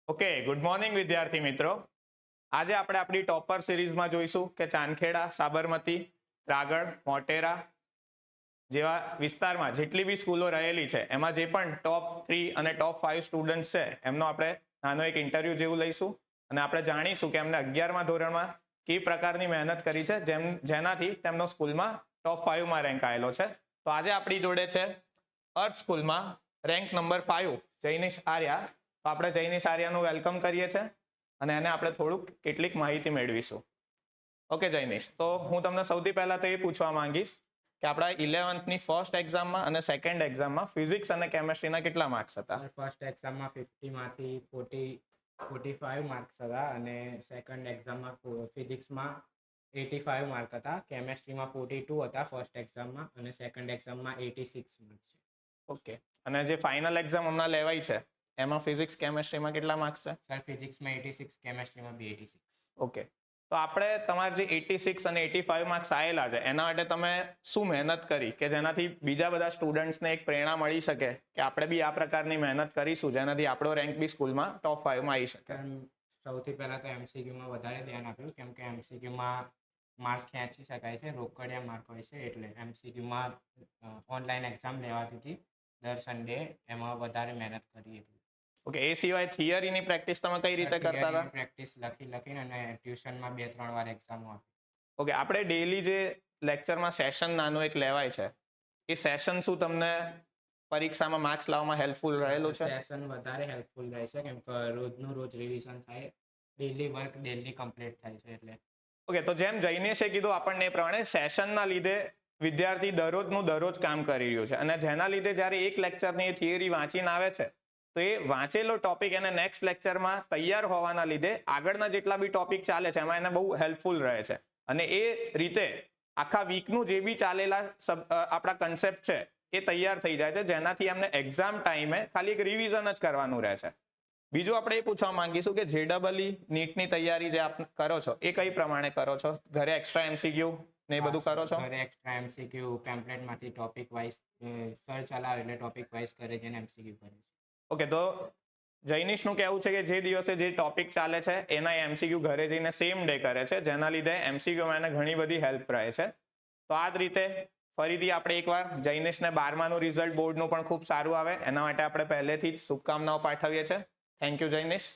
Okay, good morning વિદ્યાર્થી મિત્રો. આજે આપણે આપણી ટોપર સિરીઝમાં જોઈશું કે ચાંદખેડા, સાબરમતી, રાગડ, મોટેરા જેવા વિસ્તારમાં જેટલી બી સ્કૂલો રહેલી છે એમાં જે પણ ટોપ 3 અને ટોપ 5 સ્ટુડન્ટ્સ છે એમનો આપણે નાનો એક ઇન્ટરવ્યૂ જેવું લઈશું અને આપણે જાણીશું કે એમને 11મા ધોરણમાં કઈ પ્રકારની મહેનત કરી છે જેનાથી તેમનો સ્કૂલમાં ટોપ 5માં રેન્ક આવેલો છે. તો આજે આપણી જોડે છે અર્થ સ્કૂલમાં રેન્ક નંબર 5 જૈનિશ આર્યા. તો આપણે જૈનિશ આર્યાનું વેલકમ કરીએ છીએ અને એને આપણે થોડુંક કેટલીક માહિતી મેળવીશું. ઓકે જૈનિશ, તો હું તમને સૌથી પહેલા તો એ પૂછવા માંગીશ કે આપણા 11th ની ફર્સ્ટ એક્ઝામમાં અને સેકન્ડ એક્ઝામમાં ફિઝિક્સ અને કેમેસ્ટ્રીના કેટલા માર્ક્સ હતા? ફર્સ્ટ એક્ઝામમાં 50 માંથી 45 માર્ક્સ હતા અને સેકન્ડ એક્ઝામમાં ફિઝિક્સમાં 85 માર્ક હતા. કેમેસ્ટ્રીમાં 42 હતા ફર્સ્ટ એક્ઝામમાં અને સેકન્ડ એક્ઝામમાં 86 માર્ક છે. ઓકે, અને જે ફાઇનલ એક્ઝામ હમણાં લેવાય છે એમાં ફિઝિક્સ કેમેસ્ટ્રીમાં કેટલા માર્ક્સ છે? સર ફિઝિક્સમાં 86, કેમેસ્ટ્રીમાં બી 86. ઓકે, તો આપણે તમારે જે 86 અને 85 માર્ક્સ આવેલા છે એના માટે તમે શું મહેનત કરી કે જેનાથી બીજા બધા સ્ટુડન્ટ્સને એક પ્રેરણા મળી શકે કે આપણે બી આ પ્રકારની મહેનત કરીશું જેનાથી આપણો રેન્ક બી સ્કૂલમાં ટોપ 5માં આવી શકે? સૌથી પહેલાં તો એમસીક્યુમાં વધારે ધ્યાન આપ્યું કેમ કે એમસીક્યુમાં માર્ક ખેંચી શકાય છે, રોકડિયા માર્ક હોય છે, એટલે એમસીક્યુમાં ઓનલાઈન એક્ઝામ લેવાતી હતી દર સન્ડે, એમાં વધારે મહેનત કરી હતી. ઓકે, એ સિવાય થિયરીની પ્રેક્ટિસ તમે કઈ રીતે કરતા હતા? પ્રેક્ટિસ લખીને અને ટ્યુશનમાં 2-3 વાર એક્ઝામો આપી. ઓકે, આપણે ડેઈલી જે લેક્ચરમાં સેશન નાનું એક લેવાય છે એ સેશન શું તમને પરીક્ષામાં માર્ક્સ લાવવામાં હેલ્પફુલ રહેલું છે? સેશન વધારે હેલ્પફુલ રહે છે કેમ કે રોજનું રોજ રિવિઝન થાય, ડેઈલી વર્ક ડેઈલી કમ્પ્લીટ થાય છે એટલે. ઓકે, તો જેમ જૈનેશે કીધું આપણને એ પ્રમાણે સેશનના લીધે વિદ્યાર્થી દરરોજનું દરરોજ કામ કરી રહ્યું છે અને જેના લીધે જ્યારે એક લેક્ચરની એ થિયરી વાંચીને આવે છે તો એ વાંચેલો ટોપિક એને નેક્સ્ટ લેક્ચરમાં તૈયાર હોવાના લીધે આગળના જેટલા બી ટોપિક ચાલે છે એમાં એને બહુ હેલ્પફુલ રહે છે અને એ રીતે આખા વીકનું જે બી ચાલેલા આપણા કન્સેપ્ટ છે એ તૈયાર થઈ જાય છે જેનાથી એમને એક્ઝામ ટાઈમે ખાલી એક રિવિઝન જ કરવાનું રહે છે. બીજું આપણે એ પૂછવા માંગીશું કે જેડબલઈ નીટની તૈયારી જે આપ કરો છો એ કઈ પ્રમાણે કરો છો? ઘરે એક્સ્ટ્રા એમસીક્યુ ને એ બધું કરો છો? ઘરે એક્સ્ટ્રા એમસીક્યુ પેમ્પલેટમાંથી ટોપિક વાઇઝ સર ચલાવે એટલે ટોપિક વાઇઝ કરે છે અને એમસીક્યુ કરે છે. ઓકે, તો જૈનિશનું કહેવું છે કે જે દિવસે જે ટોપિક ચાલે છે એના એમસીક્યુ ઘરે જઈને સેમ ડે કરે છે જેના લીધે એમસીક્યુમાં એને ઘણી બધી હેલ્પ રહે છે. તો આ જ રીતે ફરીથી આપણે એકવાર જૈનિશને 12માનું રિઝલ્ટ બોર્ડનું પણ ખૂબ સારું આવે એના માટે આપણે પહેલેથી જ શુભકામનાઓ પાઠવીએ છીએ. Thank you Jainish.